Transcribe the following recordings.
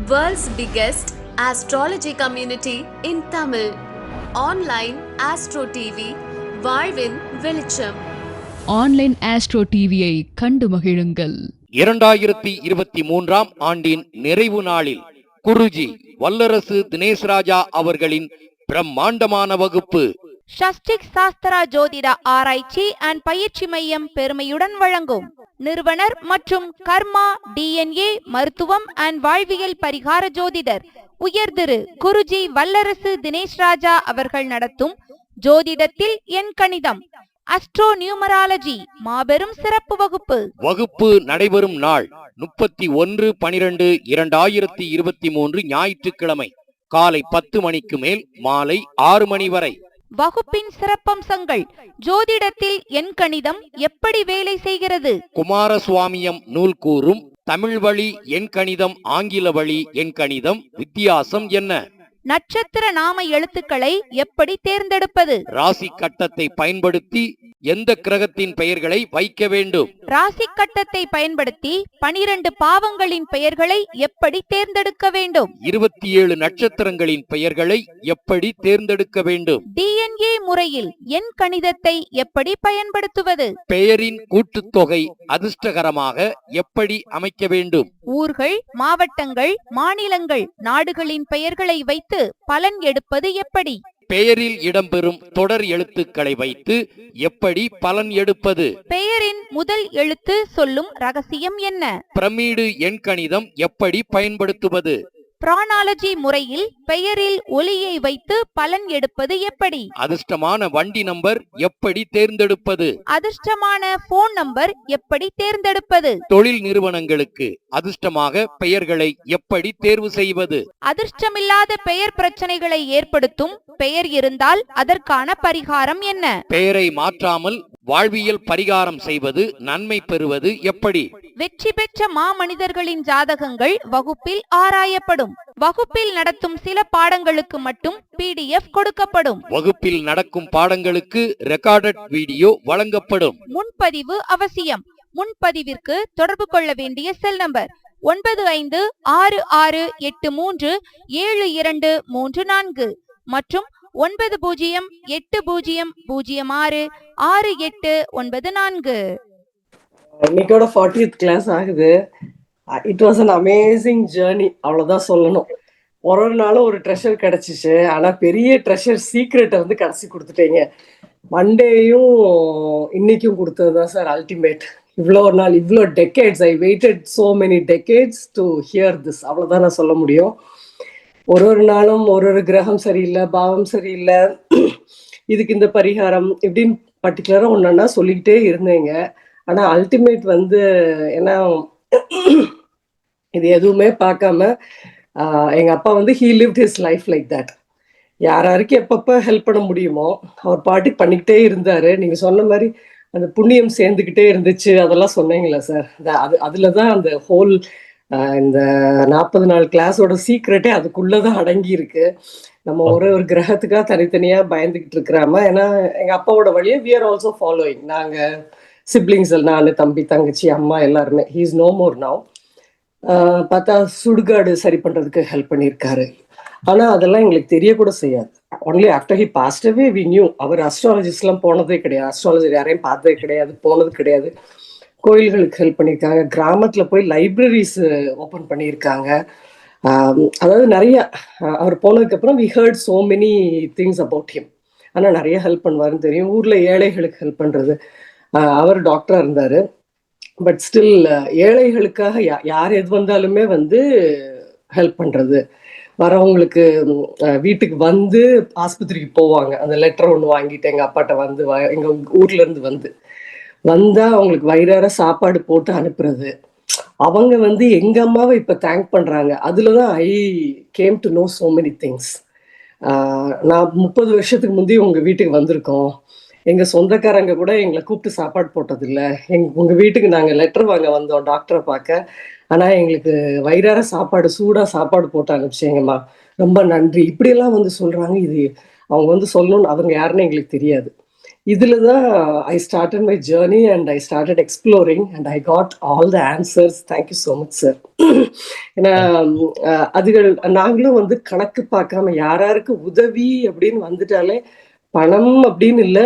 World's biggest astrology community in Tamil. Online Astro TV, வாழ்வின் வெளிச்சம். Online astro டிவியை கண்டு மகிழுங்கள். 2023 ஆண்டின் நிறைவு நாளில் குருஜி வல்லரசு தினேஷ்ராஜா அவர்களின் பிரம்மாண்டமான வகுப்பு ஷஷ்டிக் சாஸ்திரா ஜோதிட ஆராய்ச்சி அண்ட் பயிற்சி மையம் பெருமையுடன் வழங்கும் நிறுவனர் மற்றும் கர்மா DNA மருத்துவம் அண்ட் வாழ்வியல் பரிகார ஜோதிடர் உயர்திரு குருஜி வல்லரசு தினேஷ்ராஜா அவர்கள் நடத்தும் ஜோதிடத்தில் எண் கணிதம் அஸ்ட்ரோ நியூமராலஜி மாபெரும் சிறப்பு வகுப்பு நடைபெறும் நாள் 31/12/2023 ஞாயிற்றுக்கிழமை காலை 10 மணிக்கு மேல் மாலை 6 மணி வரை. வகுப்பின் சிறப்பம்சங்கள்: ஜோதிடத்தில் எண் கணிதம் எப்படி வேலை செய்கிறது, குமாரசுவாமியம் நூல் கூறும் தமிழ் வழி எண் கணிதம், ஆங்கில வழி எண் கணிதம் வித்தியாசம் என்ன, நட்சத்திர நாம எழுத்துக்களை எப்படி தேர்ந்தெடுப்பது, ராசி கட்டத்தை பயன்படுத்தி எந்த கிரகத்தின் பெயர்களை வைக்க வேண்டும், ராசி கட்டத்தை பயன்படுத்தி 12 பாவங்களின் பெயர்களை எப்படி தேர்ந்தெடுக்க வேண்டும், 27 நட்சத்திரங்களின் பெயர்களை எப்படி தேர்ந்தெடுக்க வேண்டும், DNA முறையில் எண் கணிதத்தை எப்படி பயன்படுத்துவது, பெயரின் கூட்டுத்தொகை அதிர்ஷ்டகரமாக எப்படி அமைக்க வேண்டும், ஊர்கள், மாவட்டங்கள், மாநிலங்கள், நாடுகளின் பெயர்களை வைத்து பலன் எடுப்பது எப்படி, பெயரில் இடம்பெறும் தொடர் எழுத்துக்களை வைத்து எப்படி பலன் எடுப்பது, பெயரின் முதல் எழுத்து சொல்லும் ரகசியம் என்ன, பிரமிடு எண் கணிதம் எப்படி பயன்படுத்துவது, பிரானாலஜி முறையில் பெயரில் ஒலியை வைத்து பலன் எடுப்பது எப்படி, அதிர்ஷ்டமான வண்டி நம்பர் எப்படி தேர்ந்தெடுப்பது, அதிர்ஷ்டமான போன் நம்பர் எப்படி தேர்ந்தெடுப்பது, தொழில் நிறுவனங்களுக்கு அதிர்ஷ்டமாக பெயர்களை எப்படி தேர்வு செய்வது, அதிர்ஷ்டமில்லாத பெயர் பிரச்சனைகளை ஏற்படுத்தும் பெயர் இருந்தால் அதற்கான பரிகாரம் என்ன, பெயரை மாற்றாமல் வாழ்வியல் பரிகாரம் செய்வது, நன்மை பெறுவது எப்படி, வெற்றி பெற்ற மாமனிதர்களின் ஜாதகங்கள் வகுப்பில் ஆராயப்படும். வகுப்பில் நடத்தும் சில பாடங்களுக்கு மட்டும் PDF கொடுக்கப்படும். வகுப்பில் நடக்கும் பாடங்களுக்கு ரெக்கார்டட் வீடியோ வழங்கப்படும். முன்பதிவு அவசியம். முன்பதிவிற்கு தொடர்பு கொள்ள வேண்டிய செல் நம்பர் 9566837234 மற்றும் 9080066894. இன்னைக்கோட 40th கிளாஸ் ஆகுது. It was an amazing journey, அவ்வளோதான் சொல்லணும். ஒரு நாளும் ஒரு ட்ரெஷர் கிடைச்சிச்சு. ஆனால் பெரிய ட்ரெஷர் சீக்ரெட்டை வந்து கடைசி கொடுத்துட்டீங்க. மண்டேயும் இன்னைக்கும் கொடுத்தது தான் சார் அல்டிமேட். இவ்வளோ நாள், இவ்வளோ decades, I weighted so many decades to hear this. அவ்வளோதான் நான் சொல்ல முடியும். ஒரு நாளும் ஒரு கிரகம் சரியில்லை, பாவம் சரியில்லை, இதுக்கு இந்த பரிகாரம் இப்படின்னு பர்டிகுலராக ஒன்றா சொல்லிக்கிட்டே இருந்தேங்க. ஆனால் அல்டிமேட் வந்து ஏன்னா இது எதுவுமே பார்க்காம எங்கள் அப்பா வந்து he lived his life like that. யாராருக்கு எப்பப்போ ஹெல்ப் பண்ண முடியுமோ அவர் பாட்டுக்கு பண்ணிக்கிட்டே இருந்தார். நீங்கள் சொன்ன மாதிரி அந்த புண்ணியம் சேர்ந்துக்கிட்டே இருந்துச்சு, அதெல்லாம் சொன்னீங்களா சார்? அதில் தான் அந்த ஹோல் இந்த 40 நாள் கிளாஸோட சீக்ரெட்டே அதுக்குள்ளே தான் அடங்கி இருக்கு. நம்ம ஒரு கிரகத்துக்காக தனித்தனியாக பயந்துக்கிட்டு இருக்கிறாம, ஏன்னா எங்கள் அப்பாவோட வழியை வி ஆர் ஆல்சோ ஃபாலோயிங். நாங்கள் சிப்ளிங்ஸ், நான், தம்பி, தங்கச்சி, அம்மா எல்லாருமே. He is no more now. பார்த்தா சுடுகாடு சரி பண்ணுறதுக்கு ஹெல்ப் பண்ணியிருக்காரு. ஆனால் அதெல்லாம் எங்களுக்கு தெரியக்கூட செய்யாது. Only after he passed away we knew. அவர் அஸ்ட்ராலஜிஸ்ட்லாம் போனதே கிடையாது, அஸ்ட்ராலஜர் யாரையும் பார்த்ததே கிடையாது, போனது கிடையாது. கோயில்களுக்கு ஹெல்ப் பண்ணியிருக்காங்க, கிராமத்தில் போய் லைப்ரரிஸ் ஓப்பன் பண்ணியிருக்காங்க. அதாவது நிறைய அவர் போனதுக்கப்புறம் we heard so many things about him. ஆனால் நிறைய ஹெல்ப் பண்ணுவாருன்னு தெரியும். ஊரில் ஏழைகளுக்கு ஹெல்ப் பண்ணுறது, அவர் டாக்டராக இருந்தார். பட் ஸ்டில் ஏழைகளுக்காக யார் எது வந்தாலுமே வந்து ஹெல்ப் பண்ணுறது, வரவங்களுக்கு வீட்டுக்கு வந்து ஆஸ்பத்திரிக்கு போவாங்க. அந்த லெட்டர் ஒன்று வாங்கிட்டு எங்கள் அப்பாட்ட வந்து எங்கள் ஊர்லேருந்து வந்தால் அவங்களுக்கு வயிறார சாப்பாடு போட்டு அனுப்புறது. அவங்க வந்து எங்கள் அம்மாவை இப்போ தேங்க் பண்ணுறாங்க. அதில் தான் I came to know so many things. நான் 30 வருஷத்துக்கு முந்தைய உங்கள் வீட்டுக்கு வந்திருக்கோம். எங்கள் சொந்தக்காரங்க கூட எங்களை கூப்பிட்டு சாப்பாடு போட்டதில்ல. உங்கள் வீட்டுக்கு நாங்கள் லெட்டர் வாங்க வந்தோம் டாக்டரை பார்க்க, ஆனால் எங்களுக்கு வயிறார சாப்பாடு, சூடாக சாப்பாடு போட்டு அனுப்பிச்சிங்கம்மா, ரொம்ப நன்றி, இப்படியெல்லாம் வந்து சொல்கிறாங்க. இது அவங்க வந்து சொல்லணும்னு அவங்க யாருன்னு எங்களுக்கு தெரியாது. இதில் தான் I started my journey and I started exploring and I got all the answers. Thank you so much sir. ஏன்னா அதுகள் நாங்களும் வந்து கணக்கு பார்க்காம யாராருக்கு உதவி அப்படின்னு வந்துட்டாலே பணம் அப்படின்னு இல்லை,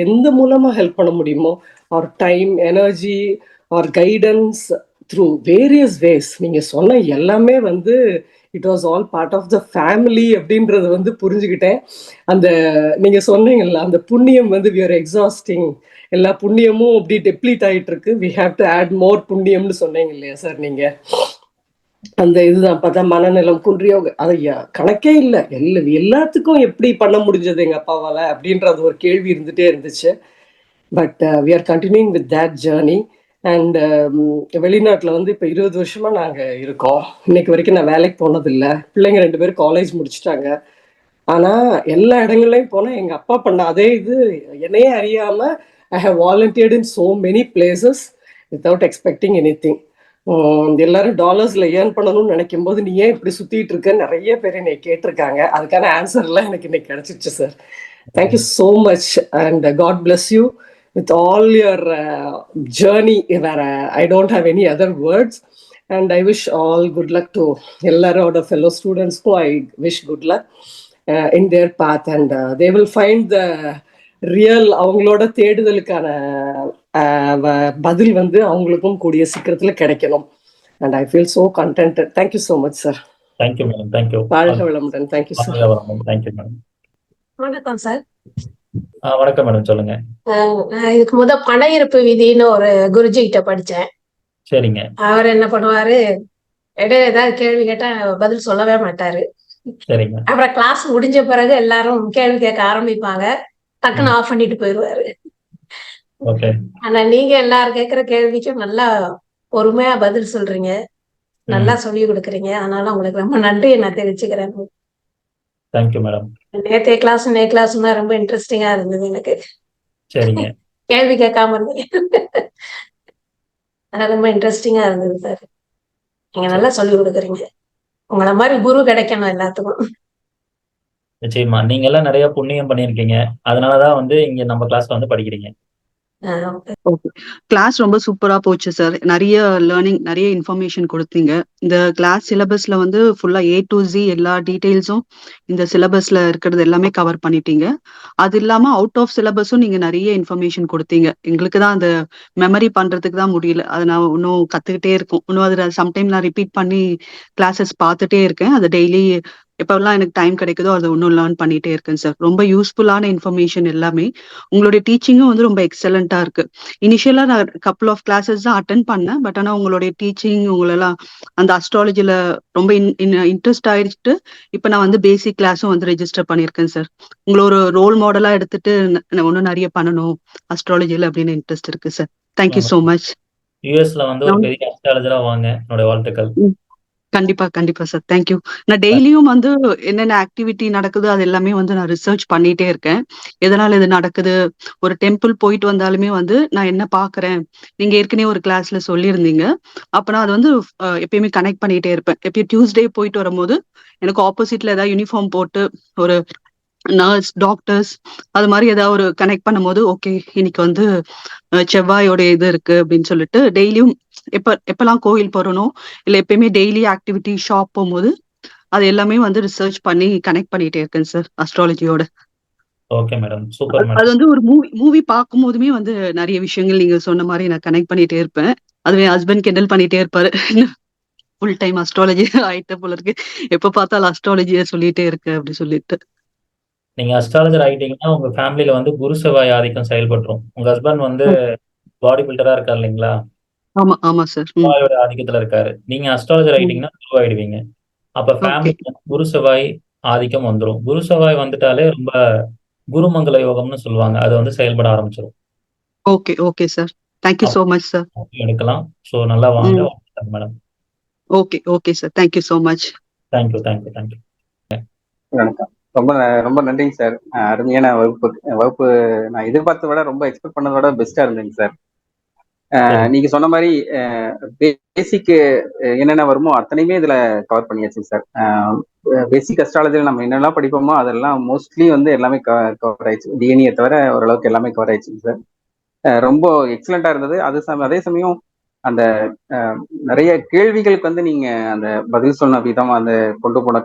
எந்த மூலமாக ஹெல்ப் பண்ண முடியுமோ, or time, energy, or guidance through various ways. நீங்கள் சொன்ன எல்லாமே வந்து it was all part of the family அப்படின்றத வந்து புரிஞ்சுக்கிட்டேன். அந்த நீங்கள் சொன்னீங்கல்ல, அந்த புண்ணியம் வந்து வி ஆர் எக்ஸாஸ்டிங், எல்லா புண்ணியமும் அப்படி டெப்ளீட் ஆகிட்டு இருக்கு, we have to add more புண்ணியம்னு சொன்னீங்க இல்லையா சார் நீங்கள்? அந்த இதுதான் பார்த்தா மனநலம் குன்றியோ, அது கணக்கே இல்லை. எல்லாத்துக்கும் எப்படி பண்ண முடிஞ்சது எங்கள் அப்பாவால் அப்படின்றது ஒரு கேள்வி இருந்துகிட்டே இருந்துச்சு. But we are continuing with that journey. And வெளிநாட்டில் வந்து இப்போ 20 வருஷமாக நாங்கள் இருக்கோம். இன்னைக்கு வரைக்கும் நான் வேலைக்கு போனதில்லை. பிள்ளைங்க 2 பேரும் காலேஜ் முடிச்சுட்டாங்க. ஆனால் எல்லா இடங்கள்லையும் போனால் எங்கள் அப்பா பண்ண அதே இது என்னையே அறியாமல் I have volunteered in so many places without expecting anything. எல்லாரும் டாலர்ஸில் ஏர்ன் பண்ணணும்னு நினைக்கும் போது நீ ஏன் இப்படி சுற்றிட்டு இருக்க நிறைய பேர் என்னை கேட்டிருக்காங்க. அதுக்கான ஆன்சர்லாம் எனக்கு இன்னைக்கு கிடைச்சிருச்சு sir. Thank you so much and God bless you with all your journey where I don't have any other words, and I wish all good luck to ellaroda fellow students who I wish good luck in their path, and they will find the real அவங்களோட தேடுதலுக்கான பதில் வந்து அவங்களுக்கும் கூடிய சீக்கிரத்தில் கிடைக்கணும். and I feel so contented. Thank you so much sir. Thank you madam. Thank you. வாழ்க வளமுடன். Thank you sir. Thank you madam. வணக்கம் சார். வணக்கம் மேடம், சொல்லுங்க. இதுக்கு பண இருப்பு விதின்னு ஒரு குருஜி கிட்ட படிச்சேன். சரிங்க. அவர் என்ன பண்ணுவாரு, இடையில ஏதாவது கேள்வி கேட்டா பதில் சொல்லவே மாட்டாரு. சரிங்க. அப்புறம் கிளாஸ் முடிஞ்ச பிறகு எல்லாரும் கேள்வி கேட்க ஆரம்பிப்பாங்க, டக்குன்னு ஆஃப் பண்ணிட்டு போயிடுவாரு. ஆனா நீங்க எல்லாரும் கேட்கிற கேள்விக்கும் நல்லா பொறுமையா பதில் சொல்றீங்க, நல்லா சொல்லி கொடுக்குறீங்க. அதனால உங்களுக்கு ரொம்ப நன்றியை நான் தெரிவிச்சுக்கிறேன். Thank you madam. நேற்றைய கிளாஸ் தான் ரொம்ப இன்ட்ரெஸ்டிங்கா இருந்தது எனக்கு. சரிங்க. கேள்வி கேட்காம இருந்தீங்க, ரொம்ப இன்ட்ரெஸ்டிங்கா இருந்தது சார். நீங்க நல்லா சொல்லி கொடுக்குறீங்க. உங்களை மாதிரி குரு கிடைக்கணும் எல்லாத்துக்கும். நிச்சயமா, நீங்க எல்லாம் நிறைய புண்ணியம் பண்ணிருக்கீங்க, அதனாலதான் வந்து இங்க நம்ம கிளாஸ்ல வந்து படிக்கிறீங்க. ஓகே, கிளாஸ் ரொம்ப சூப்பரா போச்சு சார். நிறைய லேர்னிங், நிறைய இன்ஃபர்மேஷன் கொடுத்தீங்க. இந்த கிளாஸ் சிலபஸ்ல வந்து ஃபுல்லா A to Z எல்லா டீடைல்ஸும் இந்த சிலபஸ்ல இருக்கிறது எல்லாமே கவர் பண்ணிட்டீங்க. அது இல்லாம அவுட் ஆஃப் சிலபஸும் நீங்க நிறைய இன்ஃபர்மேஷன் கொடுத்தீங்க. எங்களுக்கு தான் அந்த மெமரி பண்றதுக்கு தான் முடியல. அதை நான் இன்னும் கத்துக்கிட்டே இருக்கோம். இன்னும் அது சம்டைம் நான் ரிப்பீட் பண்ணி கிளாஸஸ் பார்த்துட்டே இருக்கேன். அது டெய்லி எப்பெல்லாம் எனக்கு டைம் கிடைக்குதோ அதை இன்னும் லேர்ன் பண்ணிட்டே இருக்கேன் சார். ரொம்ப யூஸ்ஃபுல்லான இன்ஃபர்மேஷன் எல்லாமே. உங்களுடைய டீச்சிங்கும் வந்து ரொம்ப எக்ஸலண்டா இருக்கு. இனிஷியலா நான் கப்புள் ஆஃப் கிளாஸஸ் தான் அட்டென்ட் பண்ணேன். பட் ஆனா உங்களுடைய டீச்சிங், உங்களெல்லாம் அந்த அஸ்ட்ராலஜில ரொம்ப இன்ட்ரெஸ்ட் ஆயிடுச்சுட்டு இப்ப நான் வந்து பேசிக் கிளாஸும் வந்து ரெஜிஸ்டர் பண்ணியிருக்கேன் சார். உங்களை ஒரு ரோல் மாடலா எடுத்துட்டு இன்னும் நிறைய பண்ணணும் அஸ்ட்ராலஜில அப்படின்னு இன்ட்ரெஸ்ட் இருக்கு சார். Thank you so much. யூஎஸ்ல வந்து ஒரு பெரிய அஸ்ட்ராலஜரா வாங்க, என்னோட வாழ்த்துக்கள். கண்டிப்பா கண்டிப்பா சார். தேங்க்யூ. நான் டெய்லியும் வந்து என்னென்ன ஆக்டிவிட்டி நடக்குது அது எல்லாமே வந்து நான் ரிசர்ச் பண்ணிட்டே இருக்கேன். எதனால இது நடக்குது, ஒரு டெம்பிள் போயிட்டு வந்தாலுமே வந்து நான் என்ன பாக்குறேன், நீங்க ஏற்கனவே ஒரு கிளாஸ்ல சொல்லியிருந்தீங்க. அப்ப நான் அது வந்து எப்பயுமே கனெக்ட் பண்ணிட்டே இருப்பேன். எப்பயும் டியூஸ்டே போயிட்டு வரும்போது எனக்கு ஆப்போசிட்ல ஏதாவது யூனிஃபார்ம் போட்டு ஒரு நர்ஸ், டாக்டர்ஸ் அது மாதிரி ஏதாவது ஒரு கனெக்ட் பண்ணும்போது ஓகே இன்னைக்கு வந்து செவ்வாயோட இது இருக்கு அப்படின்னு சொல்லிட்டு டெய்லியும் எப்பெல்லாம் கோயில் போறனோ இல்ல எப்பயுமே டெய்லி ஆக்டிவிட்டி ஷாப் போகும்போது அது எல்லாமே வந்து ரிசர்ச் பண்ணி கனெக்ட் பண்ணிட்டே இருக்கேன் சார் அஸ்ட்ராலஜியோட. Okay madam, super madam. அது வந்து ஒரு மூவி பார்க்கும் போதுமே வந்து நிறைய விஷயங்கள் நீங்க சொன்ன மாதிரி நான் கனெக்ட் பண்ணிட்டே இருப்பேன். அதுவே ஹஸ்பண்ட் கிண்டல் பண்ணிட்டே இருப்பாரு, ஃபுல் டைம் அஸ்ட்ராலஜி ஆயிட்ட போல இருக்கு, எப்ப பார்த்தாலும் அஸ்ட்ராலஜிய சொல்லிட்டே இருக்கு அப்படி சொல்லிட்டு. நீங்க அஸ்ட்ராலஜர் ஆகிட்டீங்கன்னா உங்க ஃபேமிலியில வந்து குரு செவ்வாய் ஆதிக்கம் செயல்பட்டுரும். உங்க ஹஸ்பண்ட் வந்து பாடி பில்டரா இருக்காரு இல்லைங்களா? ஆமா ஆமா சார். செவ்வாயோட ஆதிக்கத்துல இருக்காரு. நீங்க அஸ்ட்ராலஜர் ஆகிட்டீங்கன்னா குரு ஆயிடுவீங்க. அப்ப ஃபேமிலி குரு செவ்வாய் ஆதிக்கம் வந்துடும். குரு செவ்வாய் வந்துட்டாலே ரொம்ப குருமங்கல யோகம்னு சொல்லுவாங்க, அது வந்து செயல்பட ஆரம்பிச்சிடும். Okay okay sir. Thank you so much sir. எடுக்கலாம். ஸோ நல்லா வாங்க madam. Okay okay sir. Thank you so much. Thank you thank you thank you. வணக்கம். ரொம்ப நன்றிங்க சார். அருமையான வகுப்பு நான் எதிர்பார்த்த விட ரொம்ப எக்ஸ்பெக்ட் பண்ணதை விட பெஸ்டா இருந்தீங்க சார். நீங்க சொன்ன மாதிரி பேசிக் என்னென்ன வருமோ அத்தனையுமே இதுல கவர் பண்ணியாச்சு சார். பேசிக் அஸ்ட்ராலஜியில் நம்ம என்னெல்லாம் படிப்போமோ அதெல்லாம் மோஸ்ட்லி வந்து எல்லாமே கவர் ஆயிடுச்சு. டிஎன்ஏ தவிர ஓரளவுக்கு எல்லாமே கவர் ஆயிடுச்சுங்க சார். ரொம்ப எக்ஸலண்டா இருந்தது. அதே சமயம் அந்த நிறைய கேள்விகளுக்கு வந்து நீங்க அந்த பதில் சொன்ன விதம், அந்த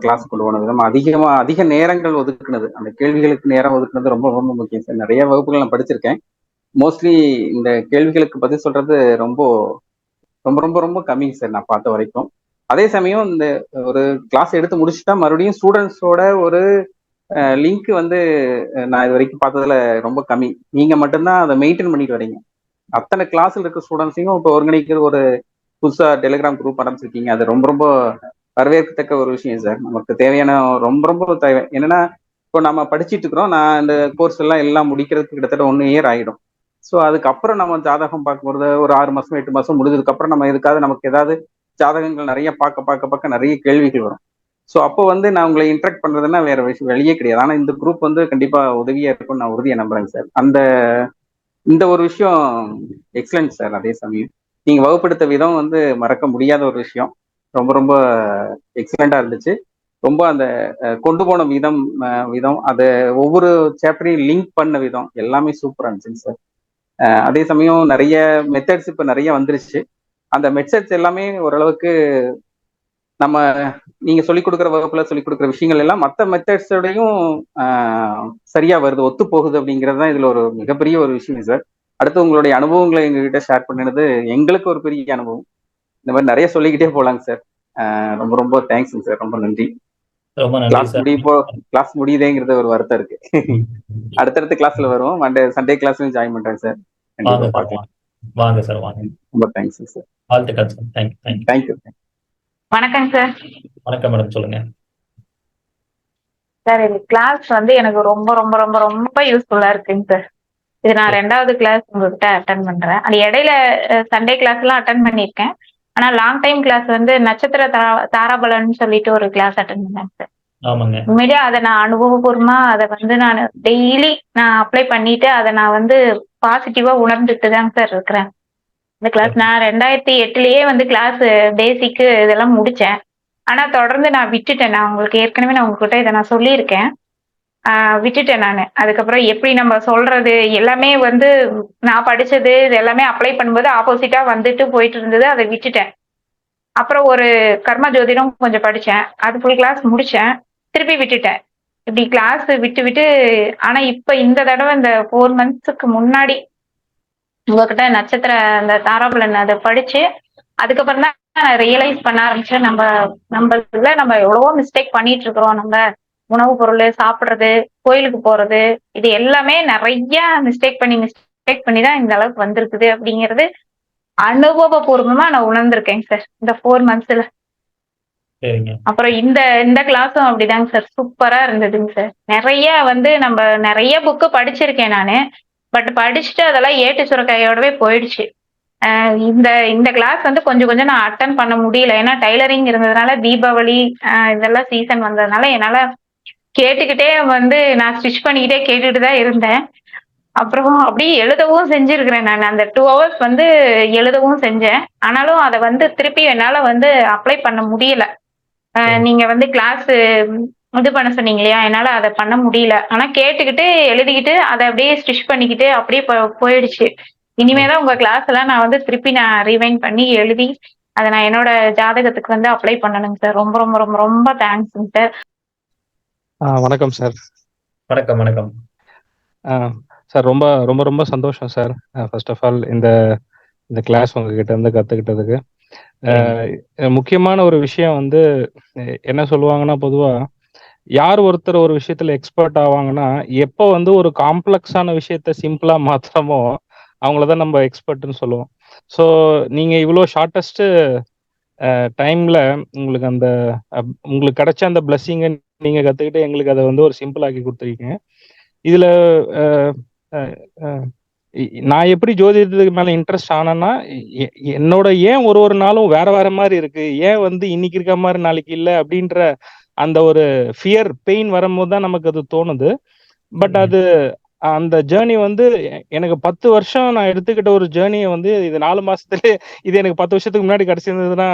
கிளாஸ் கொண்டு போன விதம், அதிக நேரங்கள் ஒதுக்குனது, அந்த கேள்விகளுக்கு நேரம் ஒதுக்குனது ரொம்ப ரொம்ப முக்கியம் சார். நிறைய வகுப்புகள் நான் படிச்சிருக்கேன். மோஸ்ட்லி இந்த கேள்விகளுக்கு பதில் சொல்றது ரொம்ப ரொம்ப ரொம்ப ரொம்ப கம்மிங்க சார் நான் பார்த்த வரைக்கும். அதே சமயம் இந்த ஒரு கிளாஸ் எடுத்து முடிச்சுட்டா மறுபடியும் ஸ்டூடெண்ட்ஸோட ஒரு லிங்க் வந்து நான் இது வரைக்கும் பார்த்ததுல ரொம்ப கம்மி. நீங்க மட்டும்தான் அதை மெயின்டைன் பண்ணிட்டு வரீங்க. அத்தனை கிளாஸ்ல இருக்க ஸ்டூடெண்ட்ஸையும் இப்போ ஒருங்கிணைக்கிற ஒரு புதுசா டெலிகிராம் குரூப் ஆரம்பிச்சிருக்கீங்க. அது ரொம்ப ரொம்ப வரவேற்கத்தக்க ஒரு விஷயம் சார். நமக்கு தேவையான ரொம்ப ரொம்ப தேவை. என்னன்னா இப்போ நம்ம படிச்சுட்டு இருக்கிறோம். நான் இந்த கோர்ஸ் எல்லாம் முடிக்கிறதுக்கு கிட்டத்தட்ட 1 இயர் ஆகிடும். ஸோ அதுக்கப்புறம் நம்ம ஜாதகம் பார்க்கும்போது ஒரு 6 மாசம் 8 மாசம் முடிஞ்சதுக்கு அப்புறம் நம்ம நமக்கு ஏதாவது ஜாதகங்கள் நிறைய பார்க்க நிறைய கேள்விகள் வரும். ஸோ அப்போ வந்து நான் உங்களை இன்ட்ராக்ட் பண்றதுன்னா வேற வெளியே கிடையாது. ஆனால் இந்த குரூப் வந்து கண்டிப்பா உதவியா இருக்கும்னு நான் உறுதியை நம்புறேங்க சார். இந்த ஒரு விஷயம் எக்ஸலன்ட் சார். அதே சமயம் நீங்க வகுப்படுத்த விதம் வந்து மறக்க முடியாத ஒரு விஷயம். ரொம்ப ரொம்ப எக்ஸலண்டா இருந்துச்சு. ரொம்ப அந்த கொண்டு போன விதம் அதை ஒவ்வொரு சாப்டரையும் லிங்க் பண்ண விதம் எல்லாமே சூப்பரா இருந்துச்சுங்க சார். அதே சமயம் நிறைய மெத்தட்ஸ் இப்ப நிறைய வந்துருச்சு. அந்த மெத்தட்ஸ் எல்லாமே ஓரளவுக்கு நம்ம நீங்க சொல்லிக் கொடுக்குற வகுப்புல சொல்லிக் கொடுக்குற விஷயங்கள் எல்லாம் மற்ற மெத்தட்ஸோடையும் சரியா வருது, ஒத்து போகுது. அப்படிங்கிறது தான் இதுல ஒரு மிகப்பெரிய ஒரு விஷயம் சார். அடுத்து உங்களுடைய அனுபவங்களை எங்ககிட்ட ஷேர் பண்ணினது எங்களுக்கு ஒரு பெரிய அனுபவம். இந்த மாதிரி நிறைய சொல்லிக்கிட்டே போலாங்க சார். ரொம்ப ரொம்ப தேங்க்ஸுங்க சார். ரொம்ப நன்றி. கிளாஸ் முடியுதேங்கிறது ஒரு வருத்தம் இருக்கு. அடுத்தடுத்த கிளாஸ்ல வரும். சண்டே கிளாஸ்லயும் ஜாயின் பண்றேன் சார். வாங்க சார், வாங்க. ரொம்ப தேங்க்ஸ் சார். வாழ்த்துக்கள் சார். தேங்க்யூ. வணக்கம் சார். வணக்கம் மேடம், சொல்லுங்க சார். இந்த கிளாஸ் வந்து எனக்கு ரொம்ப ரொம்ப ரொம்ப ரொம்ப யூஸ்ஃபுல்லா இருக்குங்க சார். இது நான் 2வது கிளாஸ் உங்ககிட்ட அட்டன் பண்றேன். அது இடையில சண்டே கிளாஸ் எல்லாம் அட்டன் பண்ணியிருக்கேன். ஆனா லாங் டைம் கிளாஸ் வந்து நட்சத்திர தாராபலன் சொல்லிட்டு ஒரு கிளாஸ் அட்டன் பண்ணேன் சார். உண்மையிலேயே அதை நான் அனுபவபூர்வமா அதை வந்து நான் டெய்லி நான் அப்ளை பண்ணிட்டு அதை நான் வந்து பாசிட்டிவா உணர்ந்துட்டு தாங்க சார் இருக்கிறேன். இந்த கிளாஸ் நான் 2008லயே வந்து கிளாஸ் பேசிக்கு இதெல்லாம் முடிச்சேன். ஆனா தொடர்ந்து நான் விட்டுட்டேன். நான் உங்களுக்கு ஏற்கனவே நான் உங்ககிட்ட இதை நான் சொல்லியிருக்கேன். விட்டுட்டேன் நான். அதுக்கப்புறம் எப்படி நம்ம சொல்றது எல்லாமே வந்து நான் படிச்சது இது எல்லாமே அப்ளை பண்ணும்போது ஆப்போசிட்டா வந்துட்டு போயிட்டு இருந்தது. அதை விட்டுட்டேன். அப்புறம் ஒரு கர்ம ஜோதிடம் கொஞ்சம் படிச்சேன். அது ஃபுல் கிளாஸ் முடிச்சேன். திருப்பி விட்டுட்டேன். இப்படி கிளாஸ் விட்டு ஆனா இப்ப இந்த தடவை இந்த 4 மந்த்ஸுக்கு முன்னாடி உங்ககிட்ட நட்சத்திர அந்த தாராபலன் அதை படிச்சு அதுக்கப்புறம் தான் நான் ரியலைஸ் பண்ண ஆரம்பிச்சேன். நம்ம எவ்வளவோ மிஸ்டேக் பண்ணிட்டு இருக்கிறோம். நம்ம உணவு பொருள் சாப்பிடுறது, கோயிலுக்கு போறது, இது எல்லாமே நிறைய மிஸ்டேக் பண்ணி தான் இந்த அளவுக்கு வந்திருக்குது அப்படிங்கிறது அனுபவபூர்வமா நான் உணர்ந்திருக்கேங்க சார் இந்த 4 மந்த்ஸ்ல. அப்புறம் இந்த கிளாஸும் அப்படிதாங்க சார். சூப்பரா இருந்ததுங்க சார். நிறைய வந்து நம்ம நிறைய புக்கு படிச்சிருக்கேன் நானு. பட் படிச்சுட்டு அதெல்லாம் ஏட்டு சுரக்காயோடவே போயிடுச்சு. இந்த கிளாஸ் வந்து கொஞ்சம் நான் அட்டன் பண்ண முடியல. ஏன்னா டைலரிங் இருந்ததுனால தீபாவளி இதெல்லாம் சீசன் வந்ததுனால என்னால கேட்டுக்கிட்டே வந்து நான் ஸ்டிச் பண்ணிக்கிட்டே கேட்டுட்டு தான் இருந்தேன். அப்புறம் அப்படியே எழுதவும் செஞ்சிருக்கிறேன். நான் அந்த 2 hours வந்து எழுதவும் செஞ்சேன். ஆனாலும் அதை வந்து திருப்பி என்னால வந்து அப்ளை பண்ண முடியல. நீங்க வந்து கிளாஸ் இது பண்ண சொன்னீங்க இல்லையா, என்னால அதை பண்ண முடியல. ஆனா கேட்டுக்கிட்டு எழுதிக்கிட்டு அதை அப்படியே ஸ்டிச் பண்ணிக்கிட்டு அப்படியே போயிடுச்சு. இனிமேதான் உங்க கிளாஸ் எல்லாம் நான் வந்து திருப்பி நான் ரிவைண்ட் பண்ணி எழுதி அதை நான் என்னோட ஜாதகத்துக்கு வந்து அப்ளை பண்ணணுங்க சார். ரொம்ப ரொம்ப ரொம்ப ரொம்ப தேங்க்ஸுங்க சார். வணக்கம் சார். வணக்கம் சார். ரொம்ப ரொம்ப ரொம்ப சந்தோஷம் சார். ஃபர்ஸ்ட் ஆஃப் ஆல் இந்த கிளாஸ் உங்ககிட்ட இருந்து கத்துக்கிட்டதுக்கு. முக்கியமான ஒரு விஷயம் வந்து என்ன சொல்லுவாங்கன்னா, பொதுவா யார் ஒருத்தர் ஒரு விஷயத்துல எக்ஸ்பர்ட் ஆவாங்கன்னா, எப்போ வந்து ஒரு காம்ப்ளெக்ஸான விஷயத்த சிம்பிளா மாத்திரமோ அவங்களதான் நம்ம எக்ஸ்பர்ட்னு சொல்லுவோம். ஸோ நீங்க இவ்வளோ ஷார்ட்டஸ்ட் டைம்ல உங்களுக்கு கிடைச்ச அந்த பிளஸ்ஸிங்கை நீங்க கத்துக்கிட்டு எங்களுக்கு அதை வந்து ஒரு சிம்பிள் ஆக்கி கொடுத்துருக்கீங்க. இதுல நான் எப்படி ஜோதிடத்துக்கு மேல இன்ட்ரெஸ்ட் ஆனேன்னா, என்னோட ஏன் ஒரு நாளும் வேற மாதிரி இருக்கு, ஏன் வந்து இன்னைக்கு இருக்க மாதிரி நாளைக்கு இல்லை அப்படின்ற அந்த ஒரு ஃபியர் பெயின் வரும்போது தான் நமக்கு அது தோணுது. பட் அந்த ஜேர்னி வந்து எனக்கு 10 வருஷம் நான் எடுத்துக்கிட்ட ஒரு ஜேர்னியை வந்து இது 4 மாசத்துல இது எனக்கு 10 வருஷத்துக்கு முன்னாடி கிடைச்சிருந்ததுன்னா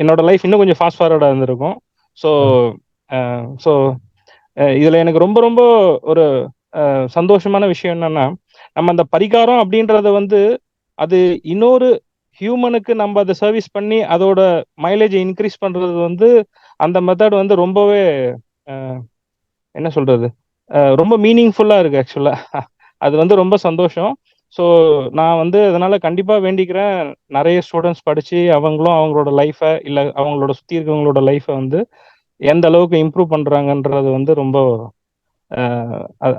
என்னோட லைஃப் இன்னும் கொஞ்சம் ஃபாஸ்ட் ஃபார்வர்டா இருந்திருக்கும். ஸோ ஸோ இதுல எனக்கு ரொம்ப ரொம்ப ஒரு சந்தோஷமான விஷயம் என்னன்னா, நம்ம அந்த பரிகாரம் அப்படின்றத வந்து அது இன்னொரு ஹியூமனுக்கு நம்ம அதை சர்வீஸ் பண்ணி அதோட மைலேஜை இன்க்ரீஸ் பண்றது வந்து அந்த மெத்தட் வந்து ரொம்பவே என்ன சொல்றது ரொம்ப மீனிங்ஃபுல்லா இருக்கு ஆக்சுவலா. அது வந்து ரொம்ப சந்தோஷம். ஸோ நான் வந்து அதனால கண்டிப்பா வேண்டிக்கிறேன், நிறைய ஸ்டூடெண்ட்ஸ் படிச்சு அவங்களும் அவங்களோட லைஃபை இல்லை அவங்களோட சுற்றி இருக்கவங்களோட லைஃபை வந்து எந்த அளவுக்கு இம்ப்ரூவ் பண்றாங்கன்றது வந்து ரொம்ப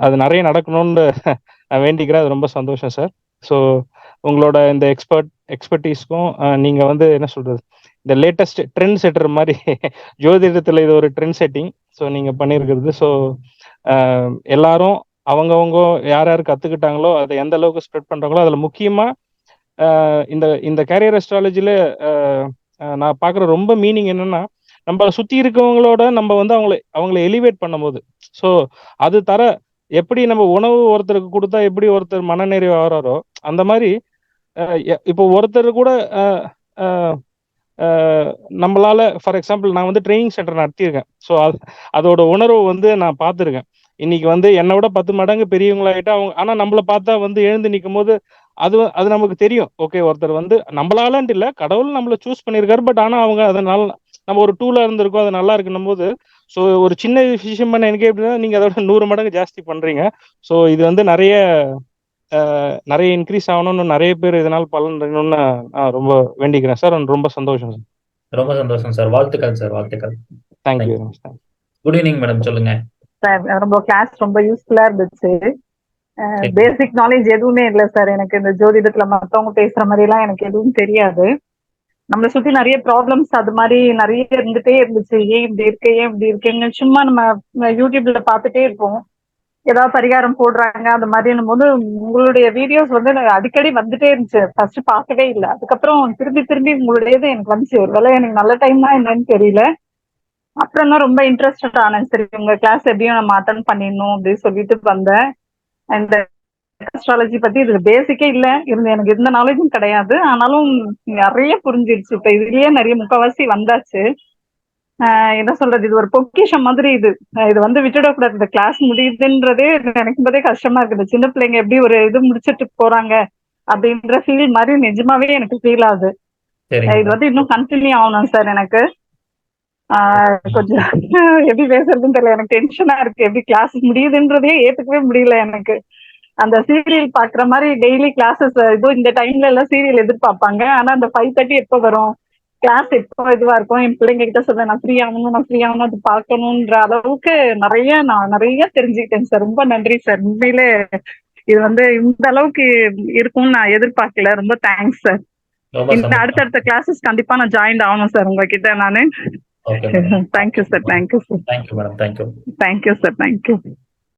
அது நிறைய நடக்கணும்னு நான் வேண்டிக்கிறேன். அது ரொம்ப சந்தோஷம் சார். ஸோ உங்களோட இந்த எக்ஸ்பர்டீஸ்க்கும் நீங்க வந்து என்ன சொல்றது இந்த லேட்டஸ்ட் ட்ரெண்ட் செட்டர் மாதிரி ஜோதிடத்துல இது ஒரு ட்ரெண்ட் செட்டிங் ஸோ நீங்க பண்ணியிருக்கிறது. ஸோ எல்லாரும் அவங்கவுங்க யார் யார் கத்துக்கிட்டாங்களோ அதை எந்த அளவுக்கு ஸ்ப்ரெட் பண்றாங்களோ அதுல முக்கியமா இந்த கேரியர் அஸ்ட்ராலஜில நான் பார்க்குற ரொம்ப மீனிங் என்னன்னா, நம்ம சுத்தி இருக்கவங்களோட நம்ம வந்து அவங்களை எலிவேட் பண்ணும்போது, ஸோ அது எப்படி நம்ம உணவு ஒருத்தருக்கு கொடுத்தா எப்படி ஒருத்தர் மனநிறைவு ஆகிறாரோ அந்த மாதிரி இப்போ ஒருத்தர் கூட நம்மளால ஃபார் எக்ஸாம்பிள் நான் வந்து ட்ரைனிங் சென்டர் நடத்தியிருக்கேன். ஸோ அதோட உணர்வு வந்து நான் பார்த்துருக்கேன். இன்னைக்கு வந்து என்னை விட 10 மடங்கு பெரியவங்களாயிட்டா அவங்க, ஆனா நம்மளை பார்த்தா வந்து எழுந்து நிற்கும் போது அது நமக்கு தெரியும். ஓகே, ஒருத்தர் வந்து நம்மளாலன்ட்டு இல்லை, கடவுள் நம்மளை சூஸ் பண்ணியிருக்காரு. பட் ஆனா அவங்க அதனால நம்ம ஒரு டூலா இருந்திருக்கோம், அது நல்லா இருக்குன்னும் போது ஸோ ஒரு சின்ன விஷயம் பண்ண எனக்கு எப்படின்னா நீங்க அதோட 100 மடங்கு ஜாஸ்தி பண்றீங்க. ஸோ இது வந்து நிறைய இன்க்ரீஸ் ஆகணும்னு, நிறைய பேர் இதனால் பலன் அடையணும்னு நான் ரொம்ப வேண்டிக்கிறேன் சார். ரொம்ப சந்தோஷம் சார். ரொம்ப சந்தோஷம் சார். வாழ்த்துக்கள் சார். வாழ்த்துக்கள். தேங்க்யூ. குட் ஈவினிங் மேடம், சொல்லுங்க சார். ரொம்ப கிளாஸ் ரொம்ப யூஸ்ஃபுல்லா இருந்துச்சு. பேசிக் நாலேஜ் எதுவுமே இல்லை சார் எனக்கு. இந்த ஜோதிடத்துல மற்றவங்க பேசுற மாதிரி எல்லாம் எனக்கு எதுவும் தெரியாது. நம்மளை சுத்தி நிறைய ப்ராப்ளம்ஸ் அது மாதிரி நிறைய இருந்துட்டே இருந்துச்சு. ஏன் இப்படி இருக்கு, ஏன் இப்படி இருக்குன்னு சும்மா நம்ம யூடியூப்ல பார்த்துட்டே இருப்போம். ஏதாவது பரிகாரம் போடுறாங்க அந்த மாதிரின்னும் போது உங்களுடைய வீடியோஸ் வந்து அடிக்கடி வந்துட்டே இருந்துச்சு. ஃபர்ஸ்ட் பார்க்கவே இல்லை, அதுக்கப்புறம் திரும்பி உங்களுடையது எனக்கு வந்துச்சு. ஒருவேளை எனக்கு நல்ல டைம் தான் என்னன்னு தெரியல. அப்புறம் தான் ரொம்ப இன்ட்ரெஸ்டட் ஆனேன். சரி, உங்க கிளாஸ் எப்படியும் நம்ம அட்டன் பண்ணிடணும் அப்படின்னு சொல்லிட்டு வந்தேன். இந்த அஸ்ட்ராலஜி பத்தி இதுல பேசிக்கே இல்லை இருந்து, எனக்கு எந்த நாலேஜும் கிடையாது. ஆனாலும் நிறைய புரிஞ்சிருச்சு. இப்ப இதுலயே நிறைய முக்கால்வாசி வந்தாச்சு. என்ன சொல்றது, இது ஒரு பொக்கிஷம் மாதிரி. இது வந்து விட்டுடக்கூடாது. இந்த கிளாஸ் முடியுதுன்றதே நினைக்கும் போதே கஷ்டமா இருக்குது. சின்ன பிள்ளைங்க எப்படி ஒரு இது முடிச்சுட்டு போறாங்க அப்படின்ற ஃபீல் மாதிரி நிஜமாவே எனக்கு ஃபீல் ஆகுது. இது வந்து இன்னும் கண்டினியூ ஆகணும் சார். எனக்கு கொஞ்சம் எப்படி பேசுறதுன்னு தெரியல, எனக்கு டென்ஷனா இருக்கு. எப்படி கிளாஸ் முடியுதுன்றதே ஏத்துக்கவே முடியல எனக்கு. அந்த சீரியல் பாக்குற மாதிரி டெய்லி கிளாஸஸ் இதுவும் இந்த டைம்ல எல்லாம் சீரியல் எதிர்பார்ப்பாங்க. ஆனா அந்த 5:30 எப்போ வரும், கிளாஸ் எப்போ இதுவா இருக்கும், என் பிள்ளைங்க கிட்ட சொல்றேன் நான் ஃப்ரீ ஆகணும் அது பார்க்கணுன்ற அளவுக்கு நான் நிறைய தெரிஞ்சுக்கிட்டேன் சார். ரொம்ப நன்றி சார். உண்மையிலே இது வந்து இந்த அளவுக்கு இருக்கும்னு நான் எதிர்பார்க்கல. ரொம்ப தேங்க்ஸ் சார். இந்த அடுத்தடுத்த கிளாஸஸ் கண்டிப்பா நான் ஜாயின் ஆகணும் சார் உங்ககிட்ட நானு. Thank you sir. Thank you sir. Thank you madam. Thank you. Thank you sir. Thank you.